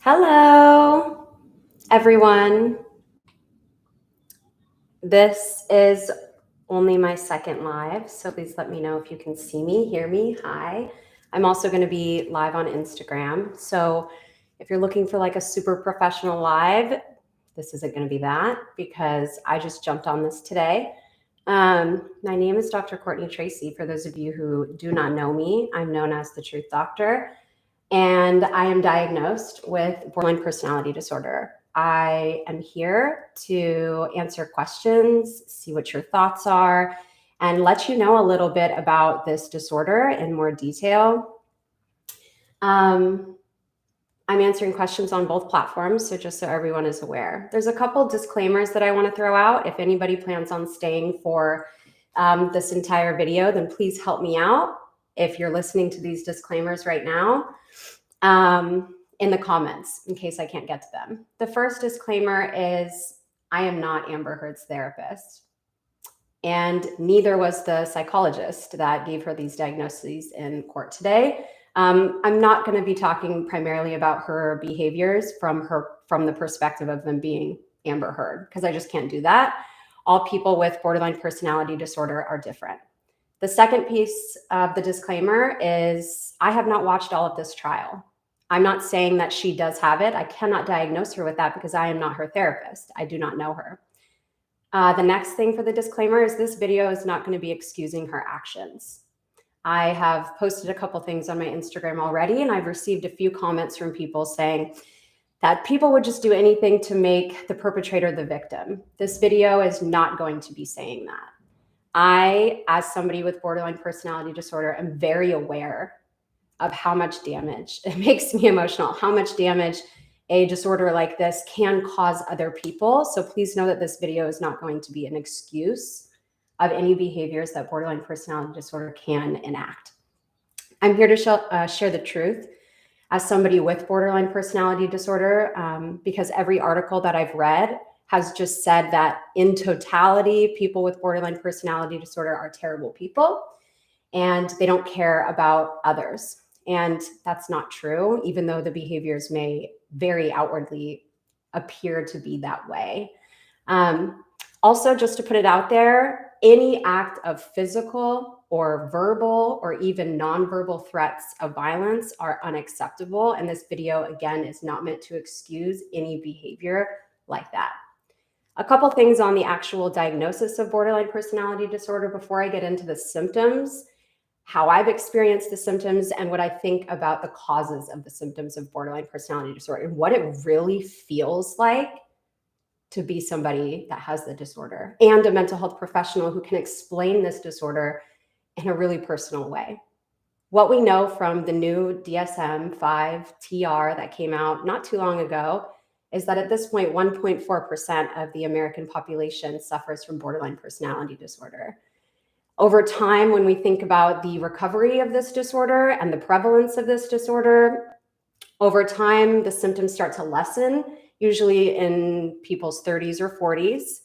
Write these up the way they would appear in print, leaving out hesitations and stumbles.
Hello, everyone. This is only my second live, so please let me know if you can see me, hear me. Hi. I'm also going to be live on Instagram. So if you're looking for like a super professional live, this isn't going to be that because I just jumped on this today. My name is Dr. Courtney Tracy. For those of you who do not know me, I'm known as the Truth Doctor, and I am diagnosed with borderline personality disorder. I am here to answer questions, see what your thoughts are, and let you know a little bit about this disorder in more detail. I'm answering questions on both platforms, so just so everyone is aware. There's a couple disclaimers that I want to throw out. If anybody plans on staying for this entire video, then please help me out if you're listening to these disclaimers right now in the comments, in case I can't get to them. The first disclaimer is I am not Amber Heard's therapist, and neither was the psychologist that gave her these diagnoses in court today. I'm not going to be talking primarily about her behaviors from the perspective of them being Amber Heard, because I just can't do that. All people with borderline personality disorder are different. The second piece of the disclaimer is I have not watched all of this trial. I'm not saying that she does have it. I cannot diagnose her with that because I am not her therapist. I do not know her. The next thing for the disclaimer is this video is not going to be excusing her actions. I have posted a couple things on my Instagram already, and I've received a few comments from people saying that people would just do anything to make the perpetrator the victim. This video is not going to be saying that. I, as somebody with borderline personality disorder, am very aware of how much damage, it makes me emotional, how much damage a disorder like this can cause other people. So please know that this video is not going to be an excuse of any behaviors that borderline personality disorder can enact. I'm here to share the truth as somebody with borderline personality disorder, because every article that I've read has just said that in totality, people with borderline personality disorder are terrible people and they don't care about others. And that's not true, even though the behaviors may very outwardly appear to be that way. Also, just to put it out there, any act of physical or verbal or even nonverbal threats of violence are unacceptable. And this video, again, is not meant to excuse any behavior like that. A couple things on the actual diagnosis of borderline personality disorder before I get into the symptoms, how I've experienced the symptoms, and what I think about the causes of the symptoms of borderline personality disorder and what it really feels like to be somebody that has the disorder and a mental health professional who can explain this disorder in a really personal way. What we know from the new DSM-5 TR that came out not too long ago is that at this point, 1.4% of the American population suffers from borderline personality disorder. Over time, when we think about the recovery of this disorder and the prevalence of this disorder, over time, the symptoms start to lessen, usually in people's 30s or 40s.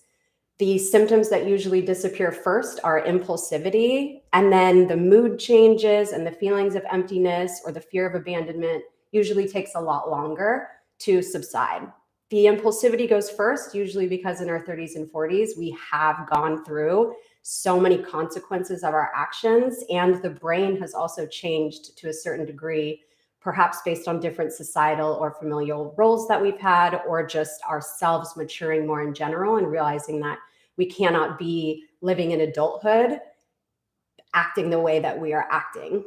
The symptoms that usually disappear first are impulsivity, and then the mood changes and the feelings of emptiness or the fear of abandonment usually takes a lot longer to subside. The impulsivity goes first, usually because in our 30s and 40s, we have gone through so many consequences of our actions, and the brain has also changed to a certain degree, perhaps based on different societal or familial roles that we've had, or just ourselves maturing more in general and realizing that we cannot be living in adulthood acting the way that we are acting.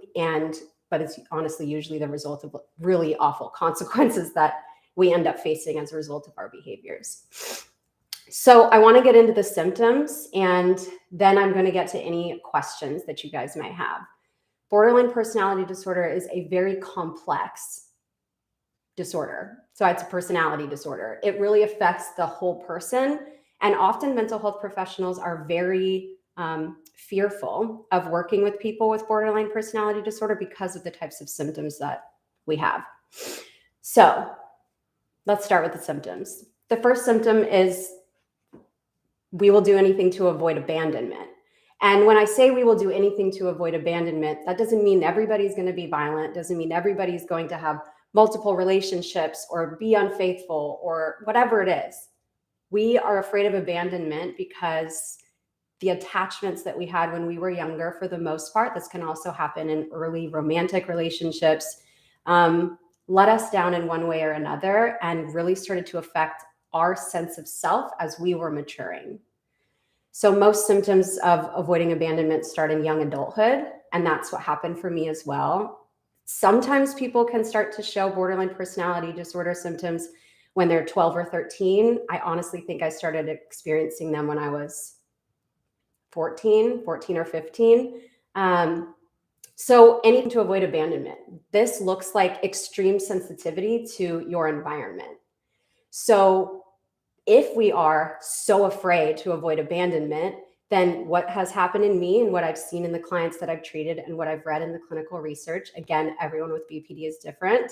But it's honestly usually the result of really awful consequences that we end up facing as a result of our behaviors. So I want to get into the symptoms, and then I'm going to get to any questions that you guys might have. Borderline personality disorder is a very complex disorder. So it's a personality disorder. It really affects the whole person. And often mental health professionals are very fearful of working with people with borderline personality disorder because of the types of symptoms that we have. So let's start with the symptoms. The first symptom is we will do anything to avoid abandonment. And when I say we will do anything to avoid abandonment, that doesn't mean everybody's going to be violent, doesn't mean everybody's going to have multiple relationships or be unfaithful or whatever it is. We are afraid of abandonment because the attachments that we had when we were younger, for the most part, this can also happen in early romantic relationships, let us down in one way or another and really started to affect our sense of self as we were maturing. So most symptoms of avoiding abandonment start in young adulthood, and that's what happened for me as well. Sometimes people can start to show borderline personality disorder symptoms when they're 12 or 13. I honestly think I started experiencing them when I was 14 or 15. So anything to avoid abandonment. This looks like extreme sensitivity to your environment. So if we are so afraid to avoid abandonment, then what has happened in me and what I've seen in the clients that I've treated and what I've read in the clinical research, again, everyone with BPD is different,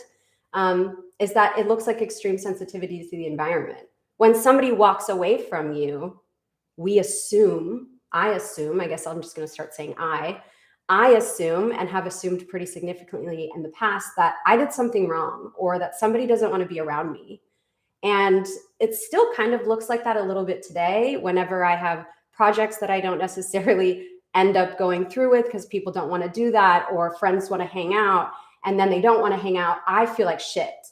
is that it looks like extreme sensitivity to the environment. When somebody walks away from you, I assume, I guess I'm just going to start saying I assume and have assumed pretty significantly in the past that I did something wrong or that somebody doesn't want to be around me. And it still kind of looks like that a little bit today whenever I have projects that I don't necessarily end up going through with because people don't want to do that, or friends want to hang out and then they don't want to hang out. I feel like shit.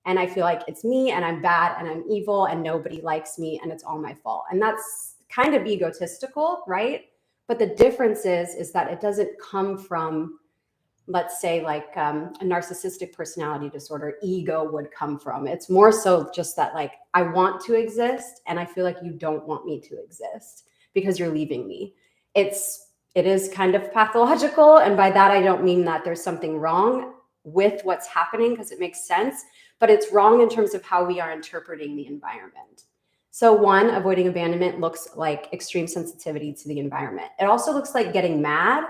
And I feel like it's me and I'm bad and I'm evil and nobody likes me and it's all my fault. And that's kind of egotistical, right? But the difference is that it doesn't come from, let's say, like a narcissistic personality disorder ego would come from. It's more so just that, like, I want to exist and I feel like you don't want me to exist because you're leaving me. It is kind of pathological. And by that, I don't mean that there's something wrong with what's happening, because it makes sense, but it's wrong in terms of how we are interpreting the environment. So one, avoiding abandonment looks like extreme sensitivity to the environment. It also looks like getting mad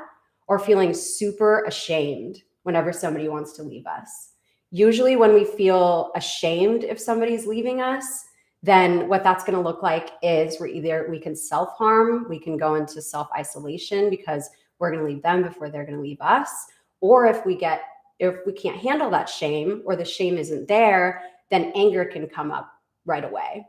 or feeling super ashamed whenever somebody wants to leave us. Usually when we feel ashamed if somebody's leaving us, then what that's going to look like is we can self-harm, we can go into self-isolation because we're going to leave them before they're going to leave us. Or if we can't handle that shame, or the shame isn't there, then anger can come up right away.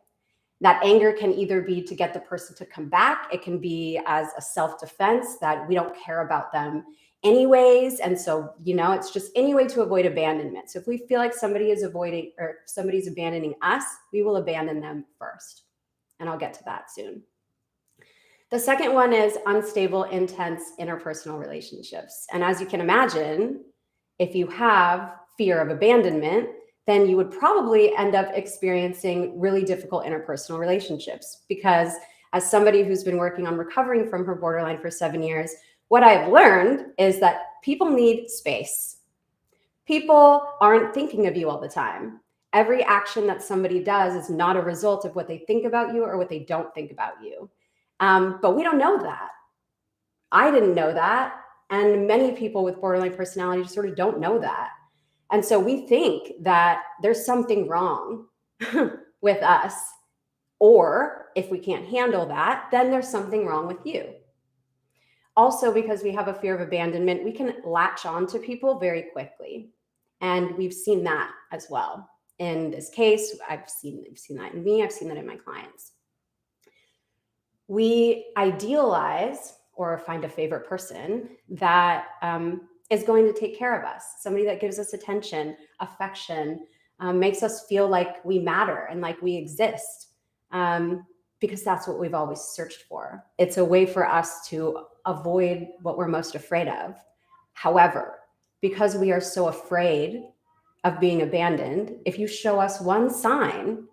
That anger can either be to get the person to come back. It can be as a self-defense that we don't care about them anyways. And so, it's just any way to avoid abandonment. So if we feel like somebody is avoiding or somebody's abandoning us, we will abandon them first. And I'll get to that soon. The second one is unstable, intense interpersonal relationships. And as you can imagine, if you have fear of abandonment, then you would probably end up experiencing really difficult interpersonal relationships. Because as somebody who's been working on recovering from her borderline for 7 years, what I've learned is that people need space. People aren't thinking of you all the time. Every action that somebody does is not a result of what they think about you or what they don't think about you. But we don't know that. I didn't know that. And many people with borderline personality disorder don't know that. And so we think that there's something wrong with us, or if we can't handle that, then there's something wrong with you. Also, because we have a fear of abandonment, we can latch on to people very quickly. And we've seen that as well. In this case, I've seen that in me, I've seen that in my clients. We idealize or find a favorite person that is going to take care of us, somebody that gives us attention, affection, makes us feel like we matter and like we exist, because that's what we've always searched for. It's a way for us to avoid what we're most afraid of. However, because we are so afraid of being abandoned, if you show us one sign,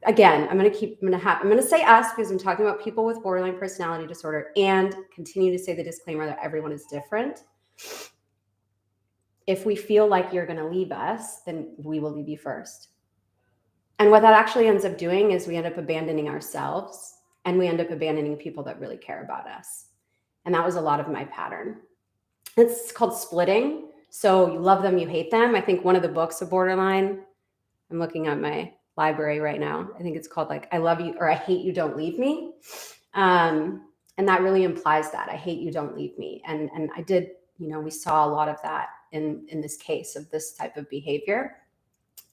again, I'm going to say us because I'm talking about people with borderline personality disorder, and continue to say the disclaimer that everyone is different. If we feel like you're going to leave us, then we will leave you first. And what that actually ends up doing is we end up abandoning ourselves, and we end up abandoning people that really care about us. And that was a lot of my pattern. It's called splitting. So you love them, you hate them. I think one of the books of borderline, I'm looking at my library right now, I think it's called like I love you or I hate you, don't leave me. And that really implies that I hate you, don't leave me. And I did, we saw a lot of that in this case of this type of behavior.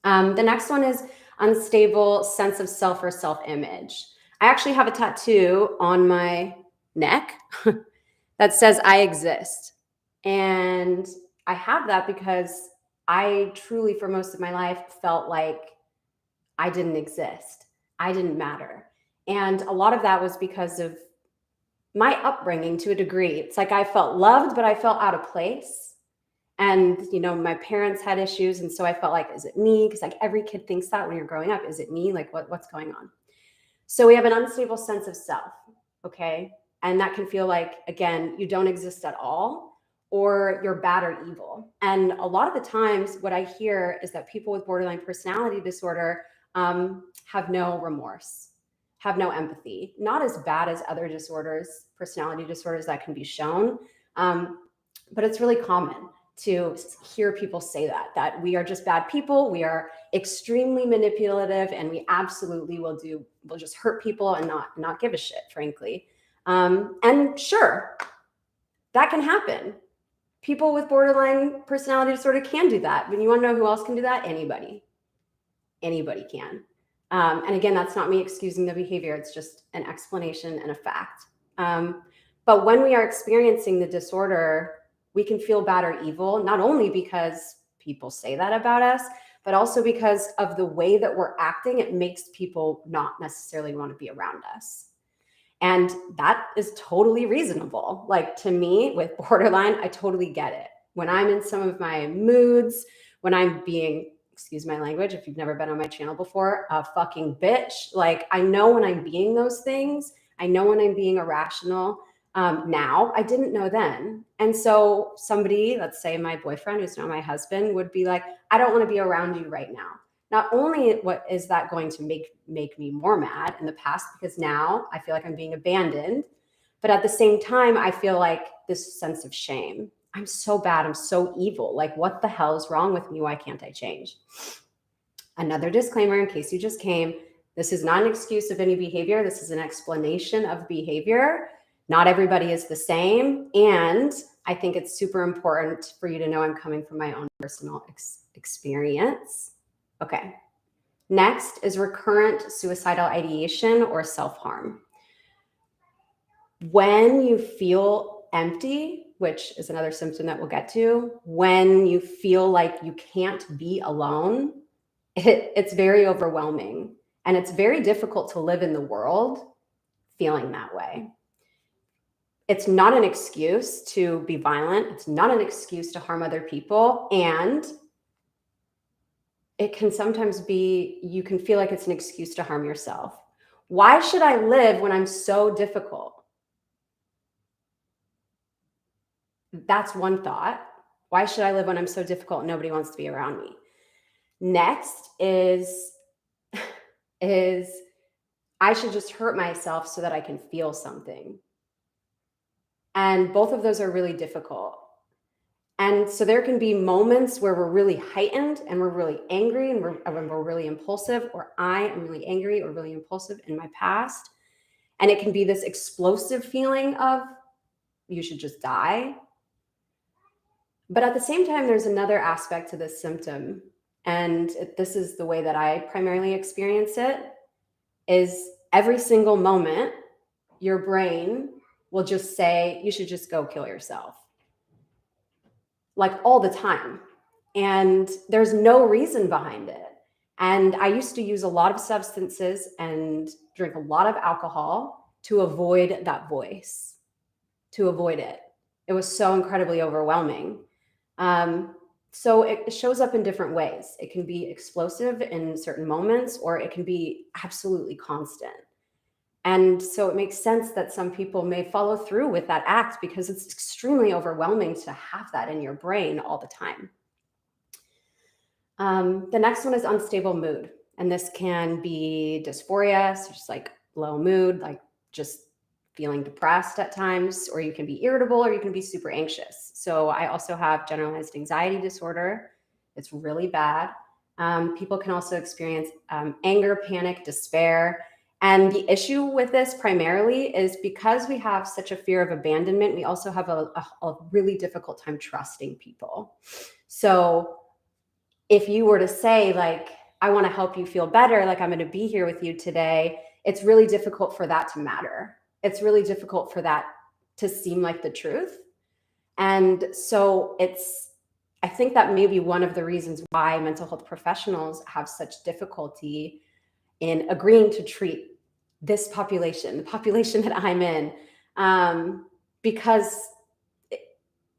The next one is unstable sense of self or self-image. I actually have a tattoo on my neck that says I exist. And I have that because I truly, for most of my life, felt like I didn't exist. I didn't matter. And a lot of that was because of my upbringing to a degree. It's like I felt loved, but I felt out of place. And, you know, my parents had issues. And so I felt like, is it me? Because like every kid thinks that when you're growing up, is it me? Like what's going on? So we have an unstable sense of self. Okay. And that can feel like, again, you don't exist at all, or you're bad or evil. And a lot of the times what I hear is that people with borderline personality disorder have no remorse, have no empathy, not as bad as other disorders, personality disorders that can be shown. But it's really common to hear people say that we are just bad people. We are extremely manipulative, and we absolutely will just hurt people and not give a shit, frankly. And sure, that can happen. People with borderline personality disorder can do that. But you want to know who else can do that? Anybody can. And again, that's not me excusing the behavior. It's just an explanation and a fact. But when we are experiencing the disorder, we can feel bad or evil, not only because people say that about us, but also because of the way that we're acting. It makes people not necessarily want to be around us. And that is totally reasonable. Like, to me, with borderline, I totally get it. When I'm in some of my moods, when I'm being, excuse my language, if you've never been on my channel before, a fucking bitch. Like, I know when I'm being those things. I know when I'm being irrational. Now, I didn't know then. And so somebody, let's say my boyfriend, who's now my husband, would be like, I don't want to be around you right now. Not only what is that going to make me more mad in the past, because now I feel like I'm being abandoned, but at the same time, I feel like this sense of shame. I'm so bad. I'm so evil. Like, what the hell is wrong with me? Why can't I change? Another disclaimer in case you just came. This is not an excuse of any behavior. This is an explanation of behavior. Not everybody is the same. And I think it's super important for you to know I'm coming from my own personal experience. Okay. Next is recurrent suicidal ideation or self-harm. When you feel empty, which is another symptom that we'll get to, when you feel like you can't be alone, it's very overwhelming. And it's very difficult to live in the world feeling that way. It's not an excuse to be violent. It's not an excuse to harm other people. And it can sometimes be, you can feel like it's an excuse to harm yourself. Why should I live when I'm so difficult? That's one thought. Why should I live when I'm so difficult and nobody wants to be around me? Next is I should just hurt myself so that I can feel something. And both of those are really difficult. And so there can be moments where we're really heightened and we're really angry and we're really impulsive, or I am really angry or really impulsive in my past. And it can be this explosive feeling of you should just die. But at the same time, there's another aspect to this symptom. And this is the way that I primarily experience it, is every single moment, your brain will just say, you should just go kill yourself. Like, all the time. And there's no reason behind it. And I used to use a lot of substances and drink a lot of alcohol to avoid that voice, to avoid it. It was so incredibly overwhelming. So it shows up in different ways. It can be explosive in certain moments, or it can be absolutely constant. And so it makes sense that some people may follow through with that act because it's extremely overwhelming to have that in your brain all the time. The next one is unstable mood. And this can be dysphoria, so just like low mood, like just feeling depressed at times, or you can be irritable, or you can be super anxious. So I also have generalized anxiety disorder. It's really bad. People can also experience anger, panic, despair. And the issue with this primarily is because we have such a fear of abandonment, we also have a really difficult time trusting people. So if you were to say, like, I want to help you feel better, like I'm going to be here with you today, it's really difficult for that to matter. It's really difficult for that to seem like the truth. And so I think that may be one of the reasons why mental health professionals have such difficulty in agreeing to treat this population, the population that I'm in, because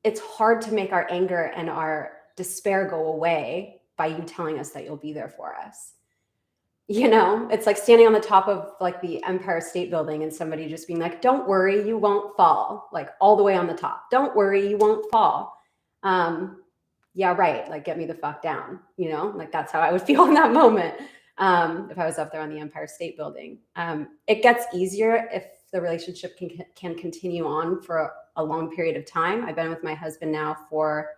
it's hard to make our anger and our despair go away by you telling us that you'll be there for us. You know, it's like standing on the top of like the Empire State Building and somebody just being like, don't worry, you won't fall, like all the way on the top. Don't worry, you won't fall. Yeah, right. Like, get me the fuck down. You know, like that's how I would feel in that moment if I was up there on the Empire State Building. It gets easier if the relationship can continue on for a long period of time. I've been with my husband now for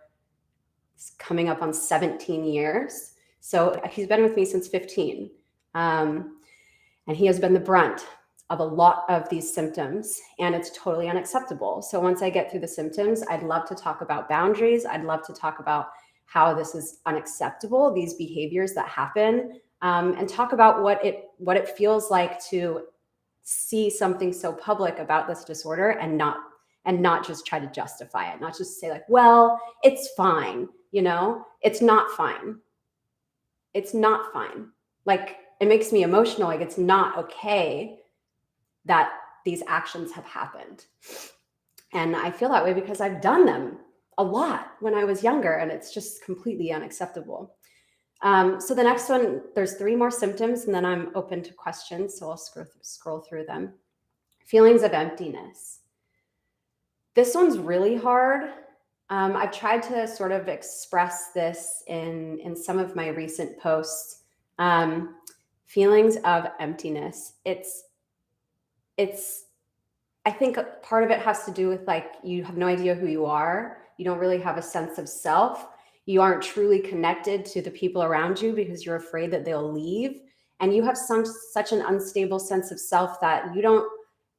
coming up on 17 years. So he's been with me since 15. And he has been the brunt of a lot of these symptoms, and it's totally unacceptable. So once I get through the symptoms, I'd love to talk about boundaries. I'd love to talk about how this is unacceptable, these behaviors that happen, and talk about what it feels like to see something so public about this disorder and not just try to justify it, not just say like, well, it's fine. You know, it's not fine. It's not fine. Like, it makes me emotional. Like, it's not okay that these actions have happened. And I feel that way because I've done them a lot when I was younger, and it's just completely unacceptable. So the next one, there's 3 more symptoms, and then I'm open to questions. So I'll scroll through them. Feelings of emptiness. This one's really hard. I've tried to sort of express this in some of my recent posts. Feelings of emptiness. I think part of it has to do with like, you have no idea who you are. You don't really have a sense of self. You aren't truly connected to the people around you because you're afraid that they'll leave. And you have such an unstable sense of self that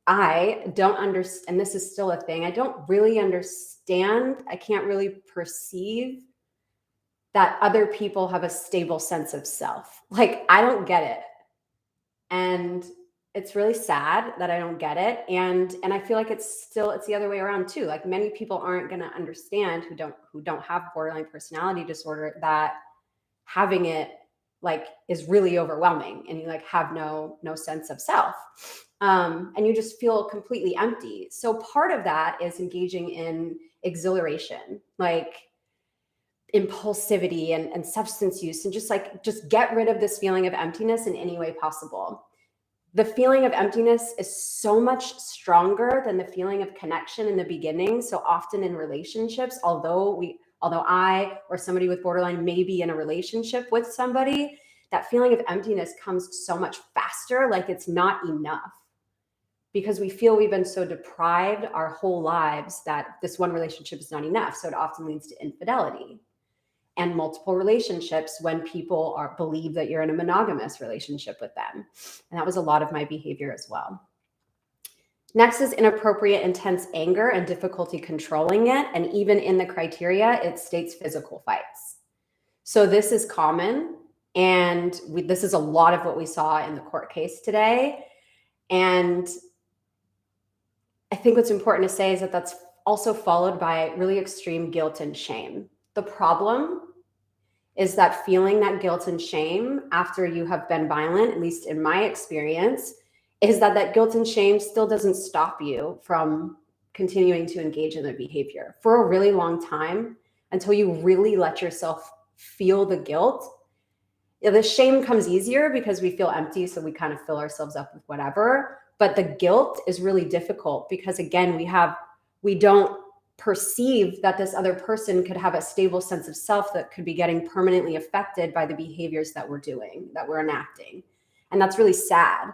I don't understand, and this is still a thing, I don't really understand, I can't really perceive that other people have a stable sense of self. Like, I don't get it. And it's really sad that I don't get it. And I feel like it's the other way around too. Like, many people aren't going to understand who don't have borderline personality disorder, that having it like is really overwhelming, and you like have no sense of self. And you just feel completely empty. So part of that is engaging in exhilaration, like impulsivity and substance use, and just get rid of this feeling of emptiness in any way possible. The feeling of emptiness is so much stronger than the feeling of connection in the beginning. So often in relationships, although I or somebody with borderline may be in a relationship with somebody, that feeling of emptiness comes so much faster, like it's not enough, because we feel we've been so deprived our whole lives that this one relationship is not enough. So it often leads to infidelity and multiple relationships when people believe that you're in a monogamous relationship with them. And that was a lot of my behavior as well. Next is inappropriate, intense anger and difficulty controlling it. And even in the criteria, it states physical fights. So this is common. And this is a lot of what we saw in the court case today. And I think what's important to say is that that's also followed by really extreme guilt and shame. The problem is that feeling that guilt and shame after you have been violent, at least in my experience, is that guilt and shame still doesn't stop you from continuing to engage in the behavior for a really long time, until you really let yourself feel the guilt. The shame comes easier because we feel empty, so we kind of fill ourselves up with whatever. But the guilt is really difficult because, again, we don't perceive that this other person could have a stable sense of self that could be getting permanently affected by the behaviors that we're doing, that we're enacting. And that's really sad.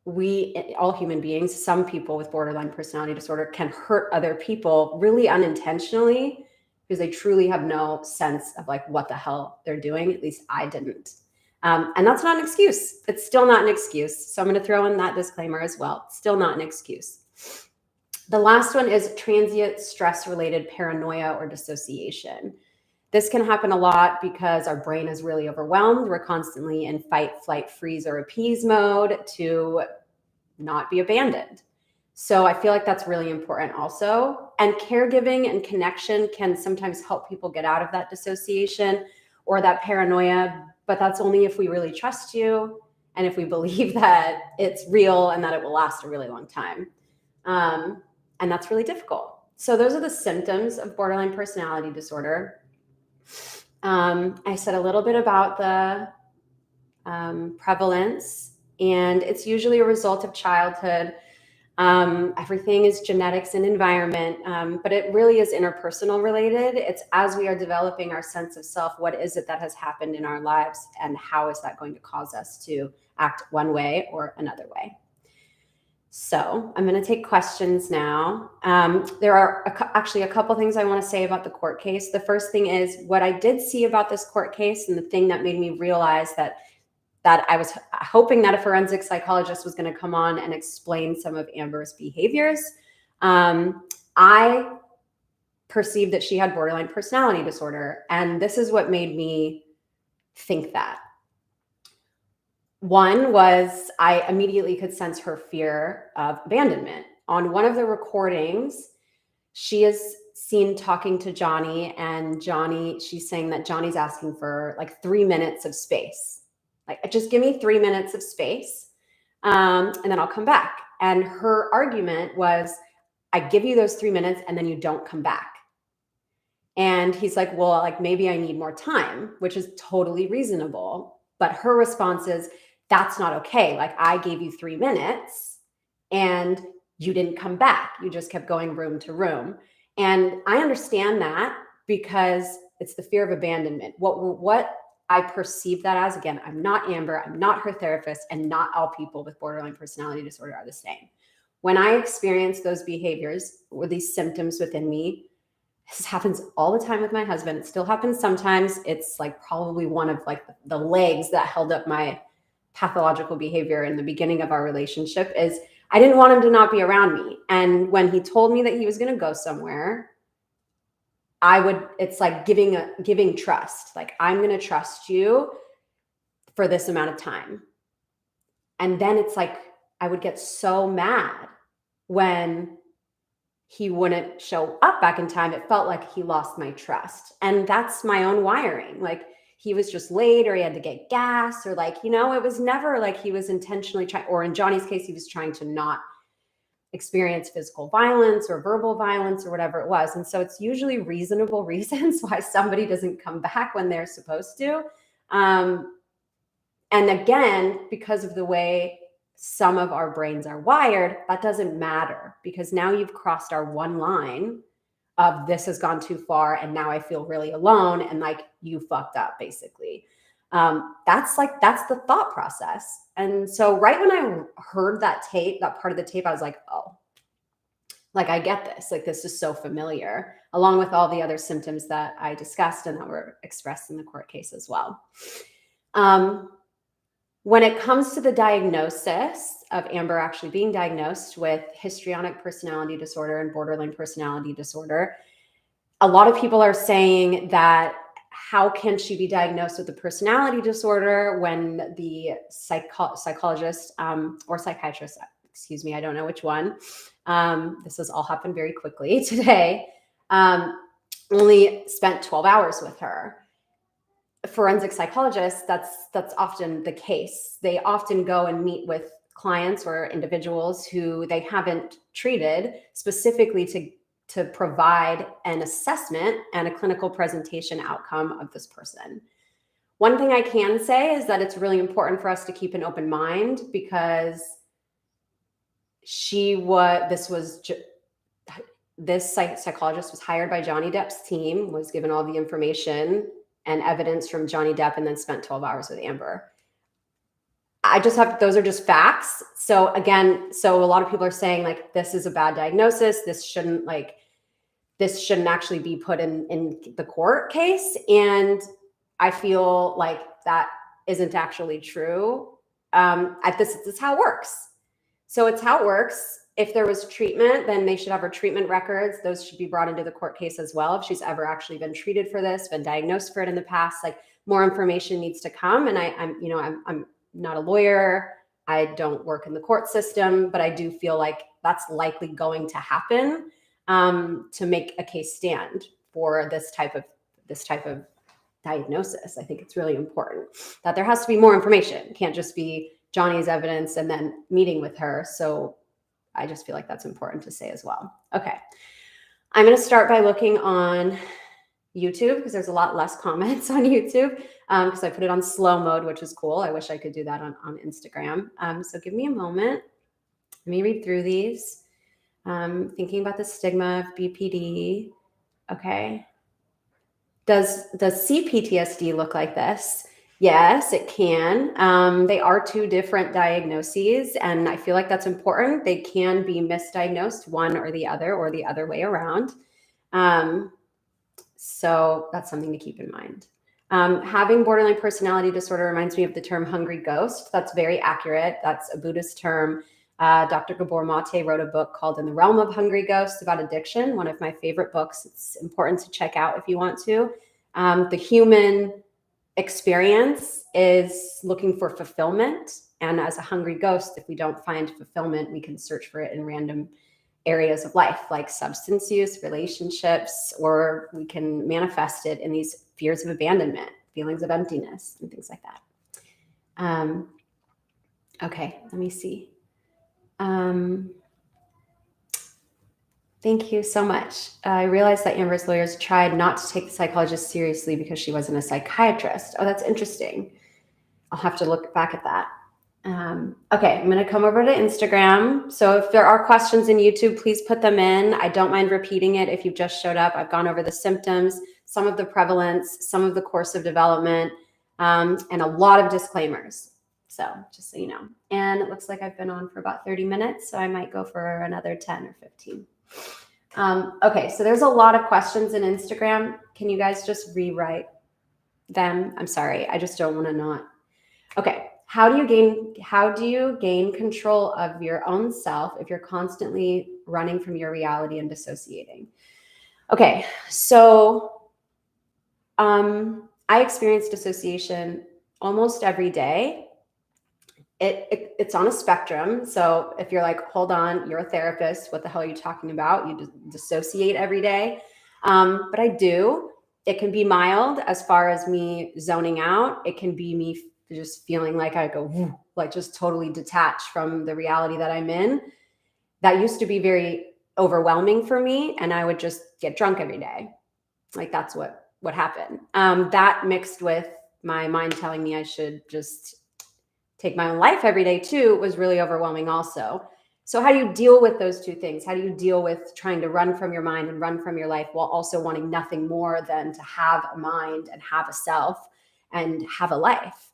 We, all human beings, some people with borderline personality disorder can hurt other people really unintentionally because they truly have no sense of like what the hell they're doing. At least I didn't. And that's not an excuse. It's still not an excuse. So I'm going to throw in that disclaimer as well. It's still not an excuse. The last one is transient stress-related paranoia or dissociation. This can happen a lot because our brain is really overwhelmed. We're constantly in fight, flight, freeze, or appease mode to not be abandoned. So I feel like that's really important also. And caregiving and connection can sometimes help people get out of that dissociation or that paranoia, but that's only if we really trust you and if we believe that it's real and that it will last a really long time. And that's really difficult. So those are the symptoms of borderline personality disorder. I said a little bit about the prevalence, and it's usually a result of childhood. Everything is genetics and environment, but it really is interpersonal related. It's as we are developing our sense of self, what is it that has happened in our lives, and how is that going to cause us to act one way or another way? So I'm going to take questions now. There are actually a couple things I want to say about the court case. The first thing is what I did see about this court case, and the thing that made me realize that I was hoping that a forensic psychologist was going to come on and explain some of Amber's behaviors. I perceived that she had borderline personality disorder, and this is what made me think that. One was I immediately could sense her fear of abandonment. On one of the recordings, she is seen talking to Johnny, and she's saying that Johnny's asking for like 3 minutes of space. Like, just give me 3 minutes of space, and then I'll come back. And her argument was, I give you those 3 minutes and then you don't come back. And he's like, well, like maybe I need more time, which is totally reasonable. But her response is, that's not okay. Like, I gave you 3 minutes and you didn't come back. You just kept going room to room. And I understand that because it's the fear of abandonment. What I perceive that as, again, I'm not Amber, I'm not her therapist, and not all people with borderline personality disorder are the same. When I experience those behaviors or these symptoms within me, this happens all the time with my husband. It still happens sometimes. It's like probably one of like the legs that held up my pathological behavior in the beginning of our relationship is I didn't want him to not be around me. And when he told me that he was going to go somewhere, it's like giving trust. Like, I'm going to trust you for this amount of time. And then it's like, I would get so mad when he wouldn't show up back in time. It felt like he lost my trust. And that's my own wiring. Like, he was just late, or he had to get gas, or like, it was never like he was intentionally trying, or in Johnny's case, he was trying to not experience physical violence or verbal violence or whatever it was. And so it's usually reasonable reasons why somebody doesn't come back when they're supposed to. And again, because of the way some of our brains are wired, that doesn't matter, because now you've crossed our one line of this has gone too far, and now I feel really alone, and like, you fucked up, basically. That's the thought process. And so right when I heard that part of the tape, I was like, oh, like, I get this. Like, this is so familiar, along with all the other symptoms that I discussed and that were expressed in the court case as well. When it comes to the diagnosis of Amber actually being diagnosed with histrionic personality disorder and borderline personality disorder, a lot of people are saying that how can she be diagnosed with a personality disorder when the psychologist or psychiatrist, excuse me, I don't know which one, this has all happened very quickly today, only spent 12 hours with her. Forensic psychologists, that's often the case. They often go and meet with clients or individuals who they haven't treated specifically to provide an assessment and a clinical presentation outcome of this person. One thing I can say is that it's really important for us to keep an open mind, because this psychologist was hired by Johnny Depp's team, was given all the information and evidence from Johnny Depp, and then spent 12 hours with Amber. Those are just facts. So again, a lot of people are saying like, this is a bad diagnosis. This shouldn't actually be put in the court case. And I feel like that isn't actually true. This is how it works. So it's how it works. If there was treatment, then they should have her treatment records. Those should be brought into the court case as well. If she's ever actually been treated for this, been diagnosed for it in the past, like more information needs to come. And I'm not a lawyer. I don't work in the court system, but I do feel like that's likely going to happen to make a case stand for this type of diagnosis. I think it's really important that there has to be more information. It can't just be Johnny's evidence and then meeting with her. So I just feel like that's important to say as well. Okay. I'm going to start by looking on YouTube because there's a lot less comments on YouTube because I put it on slow mode, which is cool. I wish I could do that on Instagram. So give me a moment. Let me read through these. Thinking about the stigma of BPD. Okay. Does CPTSD look like this? Yes, it can. They are two different diagnoses, and I feel like that's important. They can be misdiagnosed, one or the other way around. So that's something to keep in mind. Having borderline personality disorder reminds me of the term hungry ghost. That's very accurate. That's a Buddhist term. Dr. Gabor Mate wrote a book called In the Realm of Hungry Ghosts about addiction, one of my favorite books. It's important to check out if you want to. The human experience is looking for fulfillment. And as a hungry ghost, if we don't find fulfillment, we can search for it in random areas of life, like substance use, relationships, or we can manifest it in these fears of abandonment, feelings of emptiness, and things like that. Okay, let me see. Thank you so much. I realized that Amber's lawyers tried not to take the psychologist seriously because she wasn't a psychiatrist. Oh, that's interesting. I'll have to look back at that. Okay, I'm going to come over to Instagram. So if there are questions in YouTube, please put them in. I don't mind repeating it if you've just showed up. I've gone over the symptoms, some of the prevalence, some of the course of development, and a lot of disclaimers. So just so you know. And it looks like I've been on for about 30 minutes, so I might go for another 10 or 15. Okay, so there's a lot of questions in Instagram. Can you guys just rewrite them? I'm sorry, I just don't want to not. Okay. How do you gain control of your own self if you're constantly running from your reality and dissociating? Okay, so I experience dissociation almost every day. It's on a spectrum. So if you're like, hold on, you're a therapist, what the hell are you talking about? You dissociate every day. But I do. It can be mild as far as me zoning out. It can be me just feeling like I go, like just totally detached from the reality that I'm in. That used to be very overwhelming for me. And I would just get drunk every day. Like that's what happened. That mixed with my mind telling me I should just take my own life every day too was really overwhelming also. So how do you deal with those two things? How do you deal with trying to run from your mind and run from your life while also wanting nothing more than to have a mind and have a self and have a life?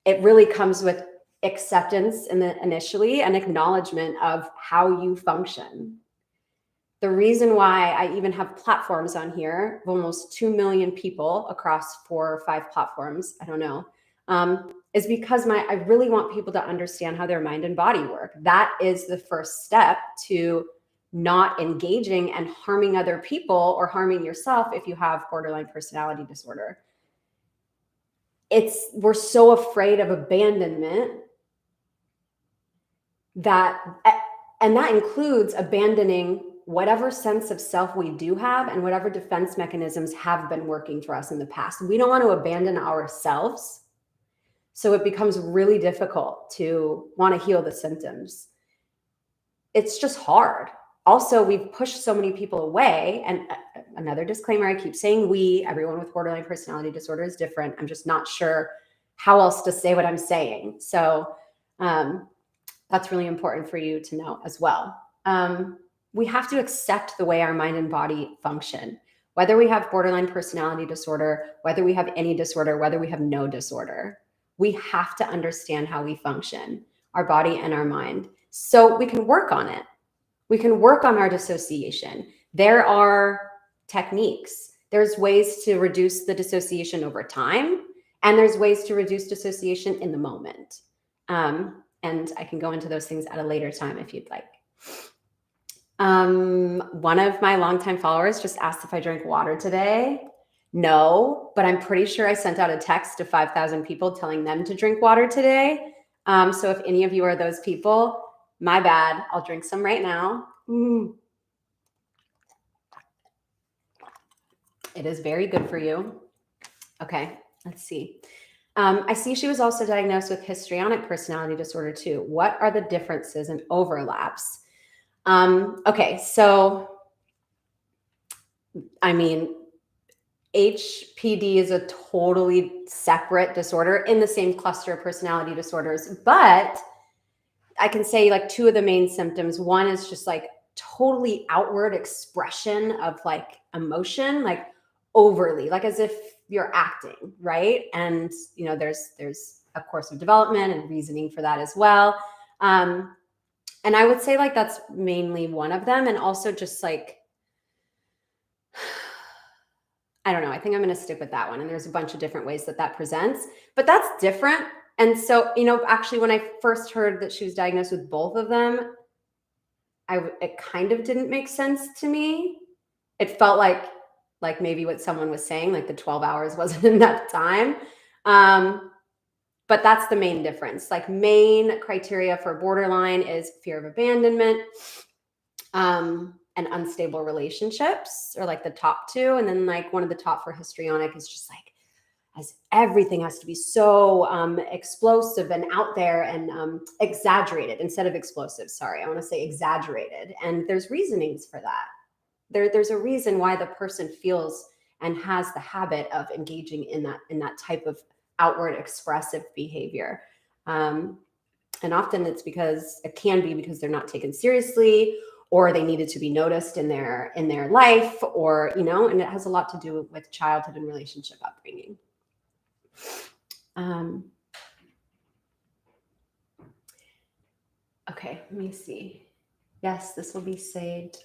It really comes with acceptance initially and acknowledgement of how you function. The reason why I even have platforms on here of almost 2 million people across 4 or 5 platforms, I don't know, is because I really want people to understand how their mind and body work. That is the first step to not engaging and harming other people or harming yourself if you have borderline personality disorder. We're so afraid of abandonment and that includes abandoning whatever sense of self we do have and whatever defense mechanisms have been working for us in the past. We don't want to abandon ourselves. So it becomes really difficult to want to heal the symptoms. It's just hard. Also, we've pushed so many people away. And another disclaimer, I keep saying everyone with borderline personality disorder is different. I'm just not sure how else to say what I'm saying. So that's really important for you to know as well. We have to accept the way our mind and body function, whether we have borderline personality disorder, whether we have any disorder, whether we have no disorder. We have to understand how we function, our body and our mind, so we can work on it. We can work on our dissociation. There are techniques. There's ways to reduce the dissociation over time And there's ways to reduce dissociation in the moment. And I can go into those things at a later time if you'd like. One of my longtime followers just asked if I drank water today. No, but I'm pretty sure I sent out a text to 5,000 people telling them to drink water today. So if any of you are those people, my bad. I'll drink some right now. It is very good for you. Okay, let's see. I see she was also diagnosed with histrionic personality disorder too. What are the differences and overlaps? Okay, so, I mean, HPD is a totally separate disorder in the same cluster of personality disorders, but I can say like two of the main symptoms. One is just like totally outward expression of like emotion, like overly, like as if you're acting, right? And you know, there's a course of development and reasoning for that as well. And I would say like that's mainly one of them, and also just like, I don't know, I think I'm going to stick with that one. And there's a bunch of different ways that presents, but that's different. And so, you know, actually when I first heard that she was diagnosed with both of them, it kind of didn't make sense to me. It felt like maybe what someone was saying, like the 12 hours wasn't enough time. But that's the main difference. Like main criteria for borderline is fear of abandonment, and unstable relationships are like the top two. And then like one of the top for histrionic is just like, as everything has to be so explosive and out there and exaggerated instead of explosive. Sorry, I want to say exaggerated. And there's reasonings for that. There's a reason why the person feels and has the habit of engaging in that type of outward expressive behavior. And often it can be because they're not taken seriously, or they needed to be noticed in their life, or, you know, and it has a lot to do with childhood and relationship upbringing. Okay, let me see. Yes, this will be saved.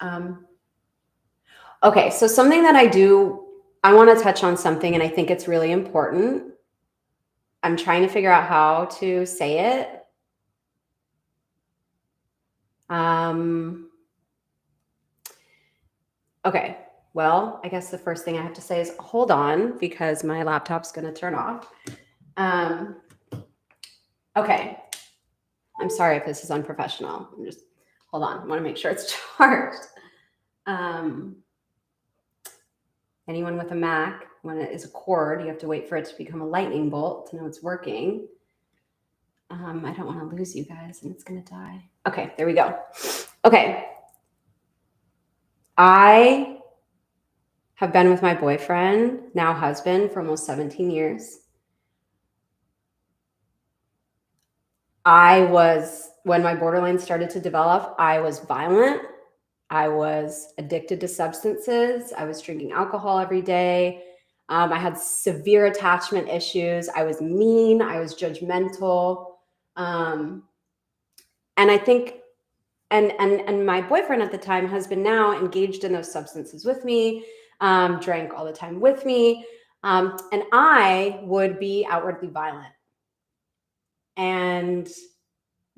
Okay, so something that I want to touch on something, and I think it's really important. I'm trying to figure out how to say it. Okay, well, I guess the first thing I have to say is hold on, because my laptop's going to turn off. Okay, I'm sorry if this is unprofessional. Hold on. I want to make sure it's charged. Anyone with a Mac, when it is a cord, you have to wait for it to become a lightning bolt to know it's working. I don't want to lose you guys and it's going to die. Okay, there we go. Okay. I have been with my boyfriend, now husband, for almost 17 years. When my borderline started to develop, I was violent. I was addicted to substances. I was drinking alcohol every day. I had severe attachment issues. I was mean. I was judgmental. And I think, and my boyfriend at the time, husband now, engaged in those substances with me, drank all the time with me. And I would be outwardly violent. And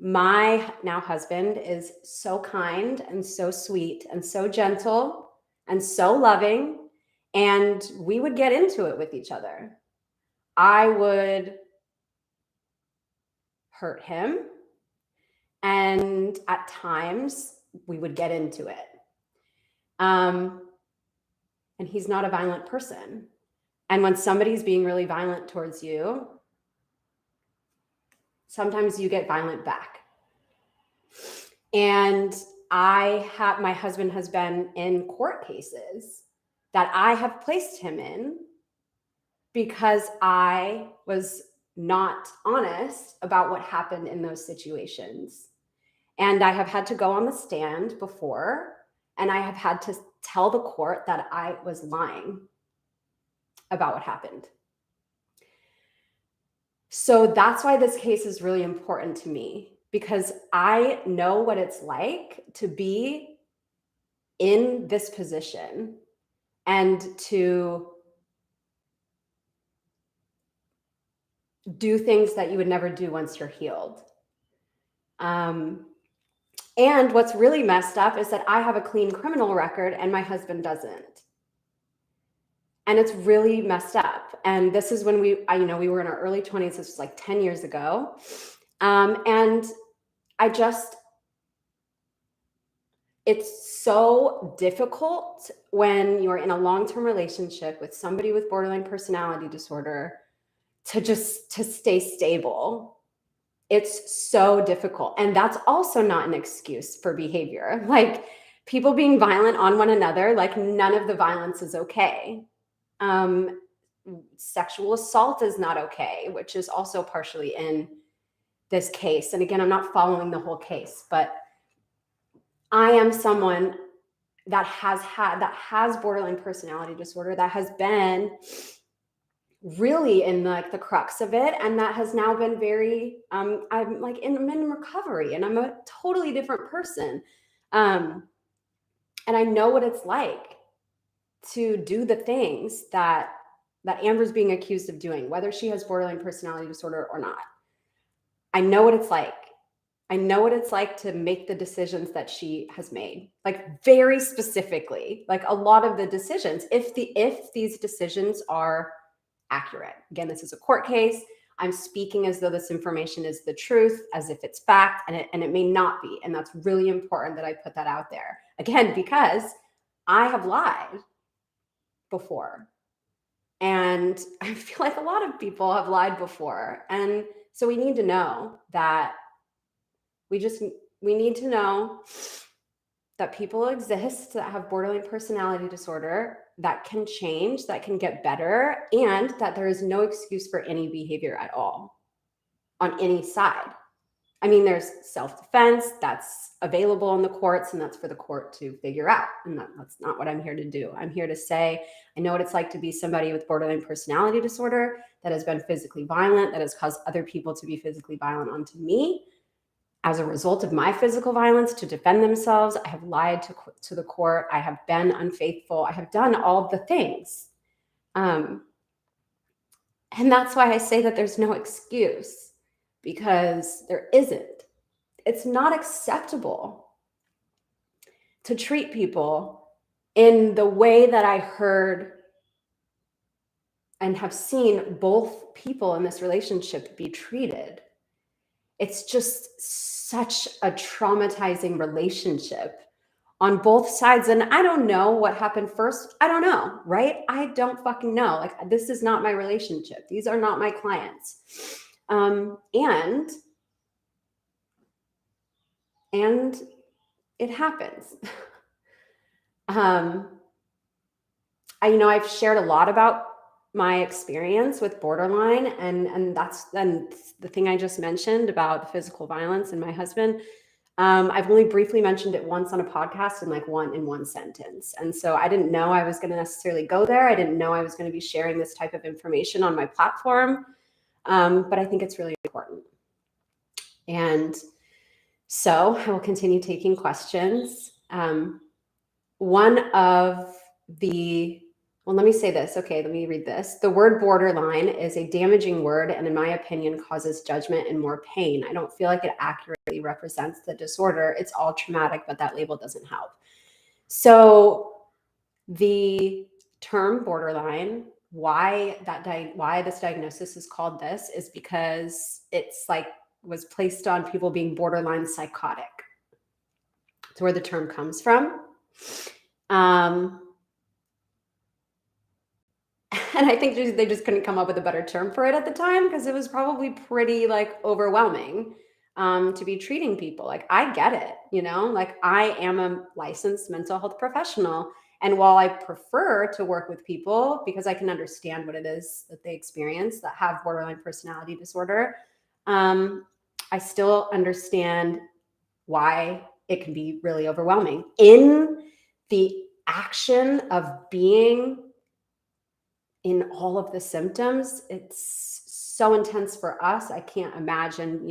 my now husband is so kind and so sweet and so gentle and so loving. And we would get into it with each other. I would hurt him. And at times we would get into it. And he's not a violent person. And when somebody's being really violent towards you, sometimes you get violent back. And my husband has been in court cases that I have placed him in because I was not honest about what happened in those situations. And I have had to go on the stand before, and I have had to tell the court that I was lying about what happened. So that's why this case is really important to me, because I know what it's like to be in this position and to do things that you would never do once you're healed. And what's really messed up is that I have a clean criminal record and my husband doesn't. And it's really messed up. And this is when we were in our early 20s. This was like 10 years ago. And it's so difficult when you're in a long-term relationship with somebody with borderline personality disorder to stay stable. It's so difficult. And that's also not an excuse for behavior. Like, people being violent on one another, like, none of the violence is okay. Sexual assault is not okay, which is also partially in this case. And again, I'm not following the whole case, but I am someone that has borderline personality disorder, that has been really in the crux of it, and that has now been very I'm like in recovery, and I'm a totally different person, and I know what it's like to do the things that Amber's being accused of doing, whether she has borderline personality disorder or not. I know what it's like. I know what it's like to make the decisions that she has made, like, very specifically, like a lot of the decisions, if these decisions are accurate. Again, this is a court case. I'm speaking as though this information is the truth, as if it's fact, and it may not be. And that's really important that I put that out there. Again, because I have lied before. And I feel like a lot of people have lied before. And so we need to know that we need to know that people exist that have borderline personality disorder, that can change, that can get better, and that there is no excuse for any behavior at all on any side. I mean, there's self-defense that's available in the courts, and that's for the court to figure out. And that's not what I'm here to do. I'm here to say, I know what it's like to be somebody with borderline personality disorder that has been physically violent, that has caused other people to be physically violent onto me. As a result of my physical violence, to defend themselves, I have lied to the court. I have been unfaithful. I have done all of the things. And that's why I say that there's no excuse, because there isn't. It's not acceptable to treat people in the way that I heard and have seen both people in this relationship be treated. It's just such a traumatizing relationship on both sides. And I don't know what happened first. I don't know, right? I don't fucking know. Like, this is not my relationship. These are not my clients. And it happens. I've shared a lot about my experience with borderline, and that's the thing I just mentioned about the physical violence and my husband. I've only briefly mentioned it once on a podcast in one sentence. And so I didn't know I was going to necessarily go there. I didn't know I was going to be sharing this type of information on my platform. But I think it's really important. And so I will continue taking questions. Let me say this. Okay, let me read this. The word borderline is a damaging word, and in my opinion, causes judgment and more pain. I don't feel like it accurately represents the disorder. It's all traumatic, but that label doesn't help. So the term borderline, why this diagnosis is called this, is because it's was placed on people being borderline psychotic. It's where the term comes from. And I think they just couldn't come up with a better term for it at the time, because it was probably pretty overwhelming to be treating people. I get it, I am a licensed mental health professional. And while I prefer to work with people because I can understand what it is that they experience that have borderline personality disorder, I still understand why it can be really overwhelming. In the action of being in all of the symptoms, it's so intense for us. I can't imagine,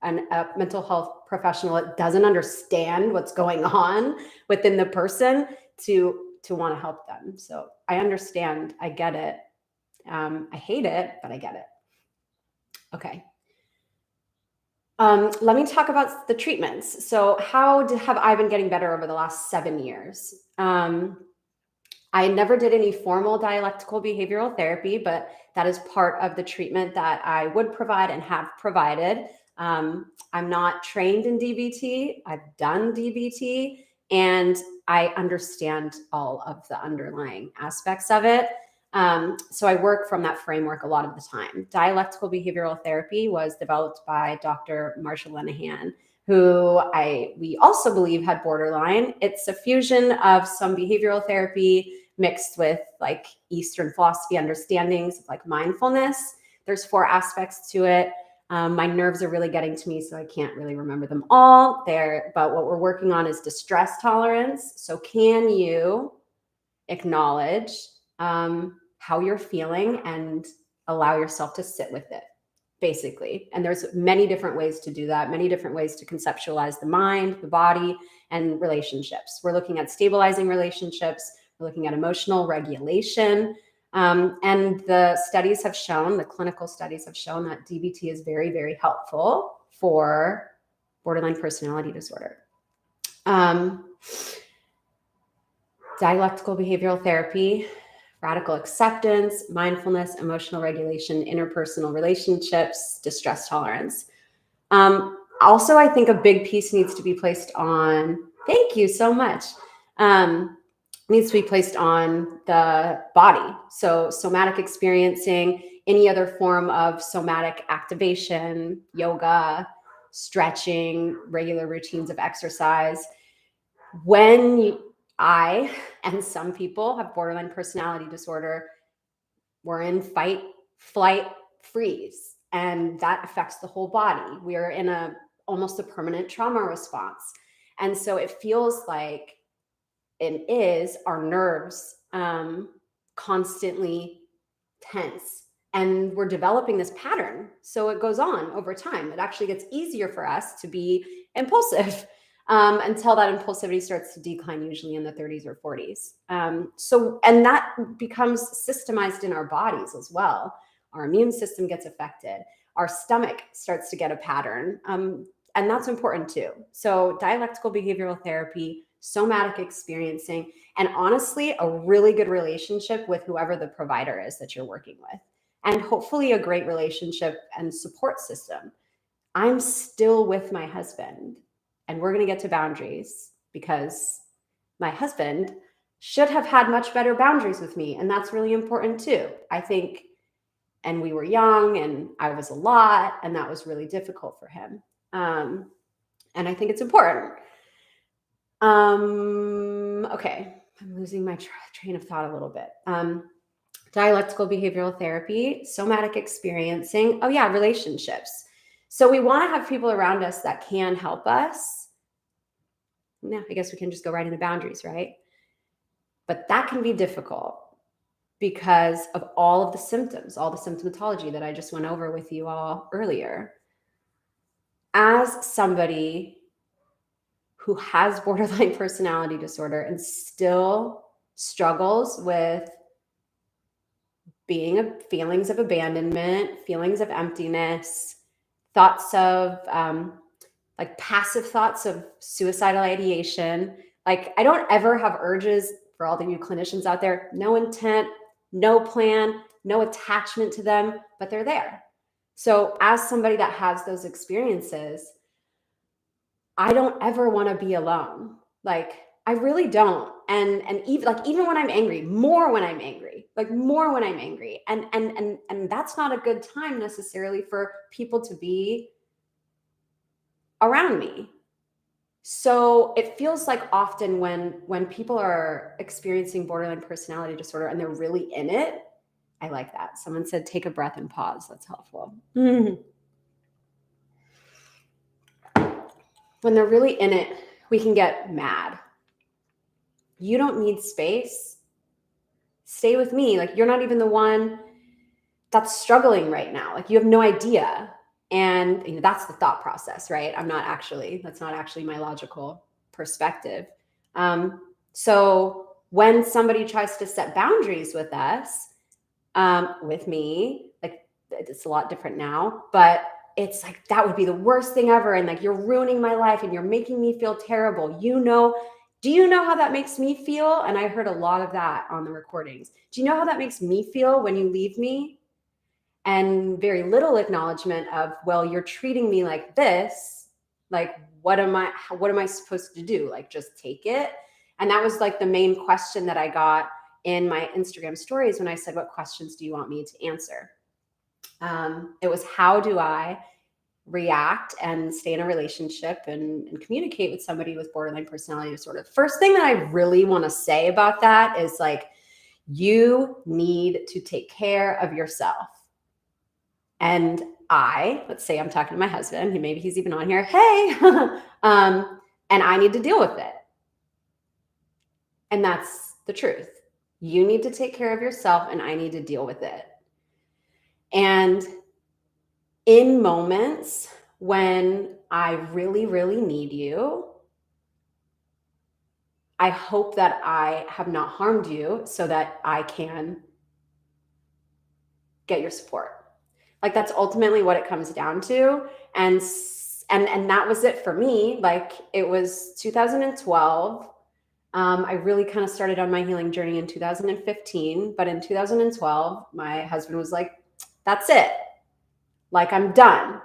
a mental health professional that doesn't understand what's going on within the person to want to help them. So I understand. I get it. I hate it, but I get it. Okay. Let me talk about the treatments. So how have I been getting better over the last 7 years? I never did any formal dialectical behavioral therapy, but that is part of the treatment that I would provide and have provided. I'm not trained in DBT. I've done DBT, and I understand all of the underlying aspects of it. So I work from that framework a lot of the time. Dialectical behavioral therapy was developed by Dr. Marsha Linehan, who we also believe had borderline. It's a fusion of some behavioral therapy mixed with like Eastern philosophy understandings of like mindfulness. There's 4 aspects to it. My nerves are really getting to me, so I can't really remember them all there. But what we're working on is distress tolerance. So can you acknowledge how you're feeling and allow yourself to sit with it, basically? And there's many different ways to do that, many different ways to conceptualize the mind, the body, and relationships. We're looking at stabilizing relationships. We're looking at emotional regulation. And the studies have shown, the clinical studies have shown that DBT is very, very helpful for borderline personality disorder. Dialectical behavioral therapy, radical acceptance, mindfulness, emotional regulation, interpersonal relationships, distress tolerance. Also, I think a big piece needs to be placed on, thank you so much, needs to be placed on the body. So somatic experiencing, any other form of somatic activation, yoga, stretching, regular routines of exercise. When I and some people have borderline personality disorder, we're in fight, flight, freeze, and that affects the whole body. We are in almost a permanent trauma response. And so it feels like it is our nerves constantly tense. And we're developing this pattern. So it goes on over time. It actually gets easier for us to be impulsive until that impulsivity starts to decline, usually in the 30s or 40s. And that becomes systemized in our bodies as well. Our immune system gets affected. Our stomach starts to get a pattern. And that's important too. So dialectical behavioral therapy, somatic experiencing, and honestly, a really good relationship with whoever the provider is that you're working with. And hopefully a great relationship and support system. I'm still with my husband, and we're going to get to boundaries because my husband should have had much better boundaries with me. And that's really important too, I think. And we were young and I was a lot, and that was really difficult for him. And I think it's important. Okay, I'm losing my train of thought a little bit. Dialectical behavioral therapy, somatic experiencing. Oh yeah, relationships. So we want to have people around us that can help us. Yeah, I guess we can just go right into boundaries, right? But that can be difficult because of all of the symptoms, all the symptomatology that I just went over with you all earlier. As somebody who has borderline personality disorder and still struggles with feelings of abandonment, feelings of emptiness, thoughts of like passive thoughts of suicidal ideation. Like I don't ever have urges, for all the you clinicians out there, no intent, no plan, no attachment to them, but they're there. So as somebody that has those experiences, I don't ever want to be alone. Like I really don't. And even when I'm angry, more when I'm angry, And that's not a good time necessarily for people to be around me. So it feels like often when people are experiencing borderline personality disorder and they're really in it, I like that. Someone said, take a breath and pause. That's helpful. When they're really in it, we can get mad. You don't need space. Stay with me. Like you're not even the one that's struggling right now. Like you have no idea. And that's the thought process, right? That's not actually my logical perspective. So when somebody tries to set boundaries with us, with me, like it's a lot different now, but it's like, that would be the worst thing ever. And like, you're ruining my life and you're making me feel terrible. Do you know how that makes me feel? And I heard a lot of that on the recordings. Do you know how that makes me feel when you leave me? And very little acknowledgement of, well, you're treating me like this. Like, what am I supposed to do? Like, just take it? And that was like the main question that I got in my Instagram stories when I said, what questions do you want me to answer? It was, how do I react and stay in a relationship and communicate with somebody with borderline personality disorder? First thing that I really want to say about that is like, you need to take care of yourself. And let's say I'm talking to my husband, maybe he's even on here, hey, and I need to deal with it. And that's the truth. You need to take care of yourself and I need to deal with it. And in moments when I really, really need you, I hope that I have not harmed you so that I can get your support. Like, that's ultimately what it comes down to. And that was it for me. Like, it was 2012. I really kind of started on my healing journey in 2015, but in 2012, my husband was like, that's it. Like, I'm done.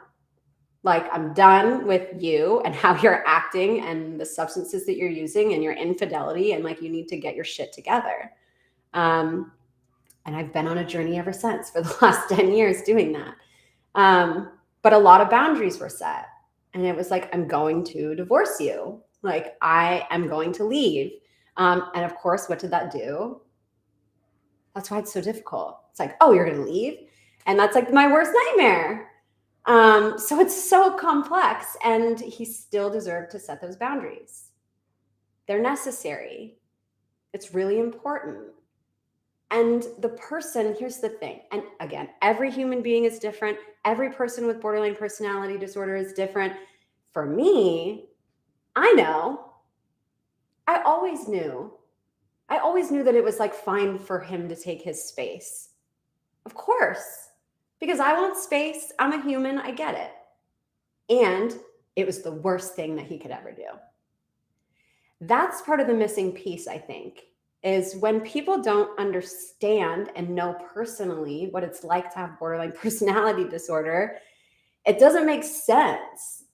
Like, I'm done with you and how you're acting and the substances that you're using and your infidelity. And like, you need to get your shit together. And I've been on a journey ever since for the last 10 years doing that. But a lot of boundaries were set. And it was like, I'm going to divorce you. Like, I am going to leave. And of course, what did that do? That's why it's so difficult. It's like, oh, you're going to leave? And that's like my worst nightmare. So it's so complex. And he still deserved to set those boundaries. They're necessary. It's really important. And the person, here's the thing. And again, every human being is different. Every person with borderline personality disorder is different. For me, I always knew that it was like fine for him to take his space. Of course, because I want space. I'm a human. I get it. And it was the worst thing that he could ever do. That's part of the missing piece, I think, is when people don't understand and know personally what it's like to have borderline personality disorder, it doesn't make sense.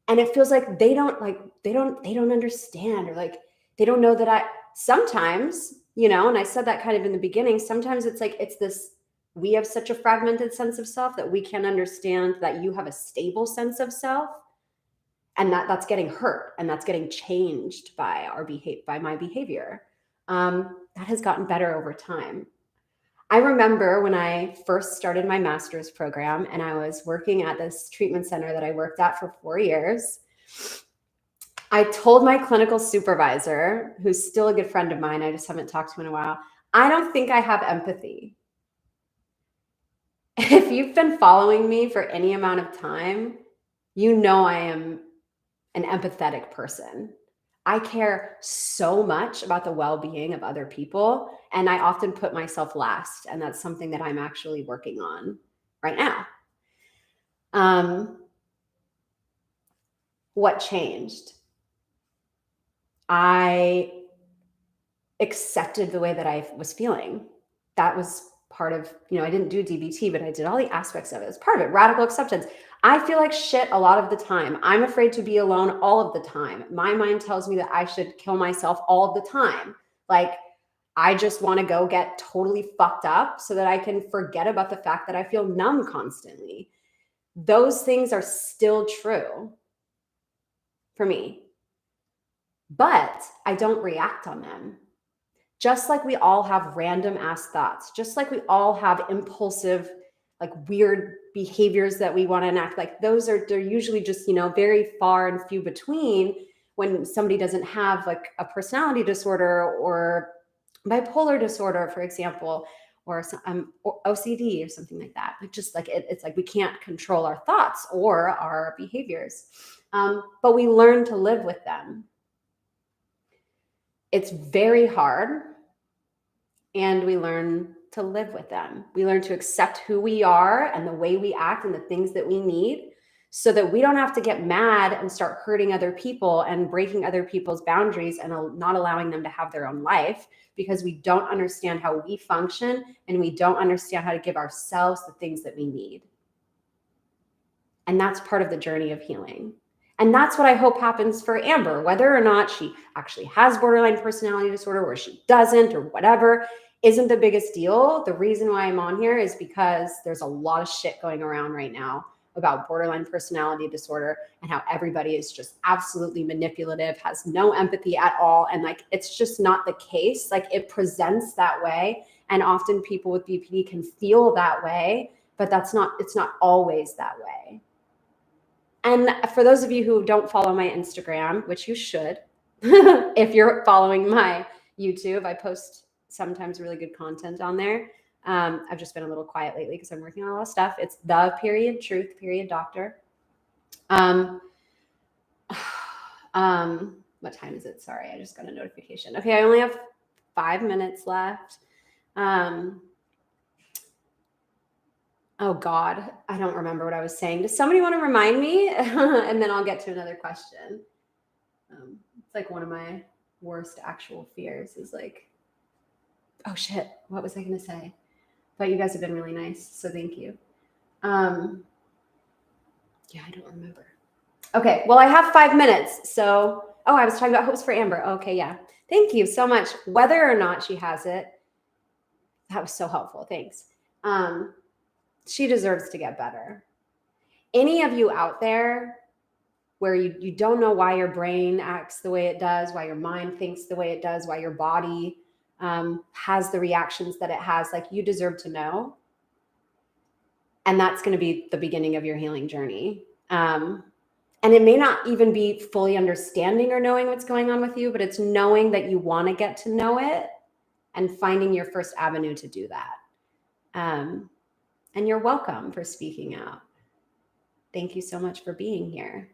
And it feels like they don't understand, or like they don't know that sometimes, and I said that kind of in the beginning, sometimes it's like, we have such a fragmented sense of self that we can't understand that you have a stable sense of self, and that's getting hurt and that's getting changed by my behavior. That has gotten better over time. I remember when I first started my master's program and I was working at this treatment center that I worked at for 4 years. I told my clinical supervisor, who's still a good friend of mine, I just haven't talked to in a while, I don't think I have empathy. If you've been following me for any amount of time, you know I am an empathetic person. I care so much about the well-being of other people, and I often put myself last, and that's something that I'm actually working on right now. What changed? I accepted the way that I was feeling. That was part of, I didn't do DBT, but I did all the aspects of it. It's part of it, radical acceptance. I feel like shit a lot of the time. I'm afraid to be alone all of the time. My mind tells me that I should kill myself all of the time. Like, I just want to go get totally fucked up so that I can forget about the fact that I feel numb constantly. Those things are still true for me, but I don't react on them. Just like we all have random ass thoughts, just like we all have impulsive, like weird behaviors that we want to enact, like they're usually just, very far and few between when somebody doesn't have like a personality disorder or bipolar disorder, for example, or OCD or something like that. Like, just like it's like we can't control our thoughts or our behaviors, but we learn to live with them. It's very hard, and we learn to live with them. We learn to accept who we are and the way we act and the things that we need, so that we don't have to get mad and start hurting other people and breaking other people's boundaries and not allowing them to have their own life, because we don't understand how we function and we don't understand how to give ourselves the things that we need. And that's part of the journey of healing. And that's what I hope happens for Amber, whether or not she actually has borderline personality disorder or she doesn't or whatever, isn't the biggest deal. The reason why I'm on here is because there's a lot of shit going around right now about borderline personality disorder and how everybody is just absolutely manipulative, has no empathy at all. And like, it's just not the case. Like, it presents that way. And often people with BPD can feel that way, but it's not always that way. And for those of you who don't follow my Instagram, which you should, if you're following my YouTube, I post sometimes really good content on there. I've just been a little quiet lately because I'm working on a lot of stuff. It's the.truth.doctor. What time is it? Sorry, I just got a notification. Okay, I only have 5 minutes left. Oh God, I don't remember what I was saying. Does somebody want to remind me? And then I'll get to another question. It's like one of my worst actual fears is like, oh shit, what was I going to say? But you guys have been really nice, so thank you. Yeah, I don't remember. Okay, well, I have 5 minutes. So, I was talking about hopes for Amber. Okay, yeah. Thank you so much. Whether or not she has it, that was so helpful. Thanks. She deserves to get better. Any of you out there where you don't know why your brain acts the way it does, why your mind thinks the way it does, why your body has the reactions that it has, like, you deserve to know. And that's going to be the beginning of your healing journey. And it may not even be fully understanding or knowing what's going on with you, but it's knowing that you want to get to know it and finding your first avenue to do that. And you're welcome for speaking out. Thank you so much for being here.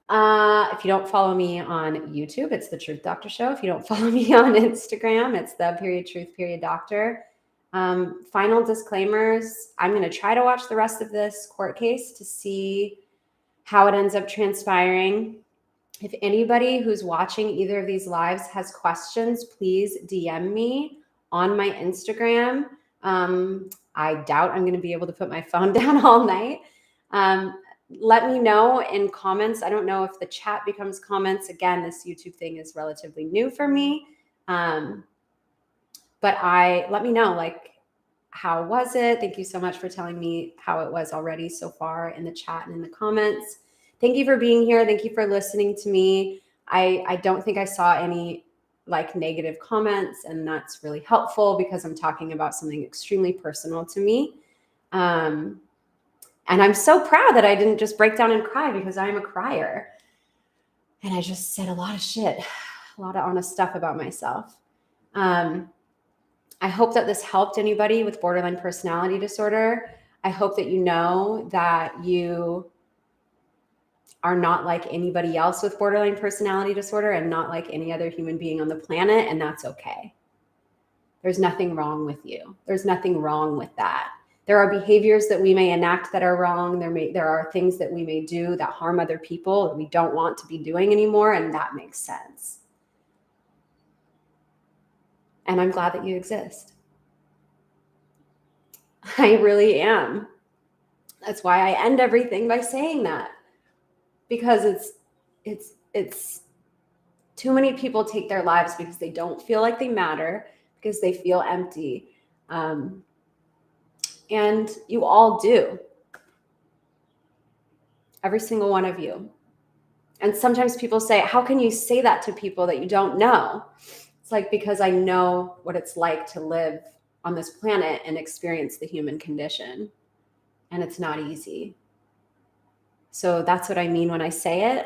If you don't follow me on YouTube, it's The Truth Doctor Show. If you don't follow me on Instagram, it's the.truth.doctor. Final disclaimers. I'm going to try to watch the rest of this court case to see how it ends up transpiring. If anybody who's watching either of these lives has questions, please DM me on my Instagram. I doubt I'm going to be able to put my phone down all night. Let me know in comments. I don't know if the chat becomes comments. Again, this YouTube thing is relatively new for me. But let me know, like, how was it? Thank you so much for telling me how it was already so far in the chat and in the comments. Thank you for being here. Thank you for listening to me. I don't think I saw any like negative comments, and that's really helpful because I'm talking about something extremely personal to me. And I'm so proud that I didn't just break down and cry, because I'm a crier. And I just said a lot of shit, a lot of honest stuff about myself. I hope that this helped anybody with borderline personality disorder. I hope that you know that you are not like anybody else with borderline personality disorder and not like any other human being on the planet, and that's okay. There's nothing wrong with you. There's nothing wrong with that. There are behaviors that we may enact that are wrong. There are things that we may do that harm other people that we don't want to be doing anymore, and that makes sense. And I'm glad that you exist. I really am. That's why I end everything by saying that. Because it's too many people take their lives because they don't feel like they matter, because they feel empty. And you all do. Every single one of you. And sometimes people say, how can you say that to people that you don't know? It's like, because I know what it's like to live on this planet and experience the human condition. And it's not easy. So that's what I mean when I say it.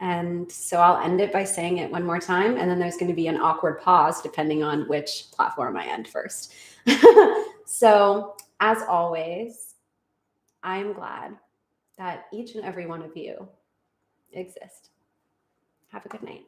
And so I'll end it by saying it one more time. And then there's going to be an awkward pause depending on which platform I end first. So as always, I'm glad that each and every one of you exist. Have a good night.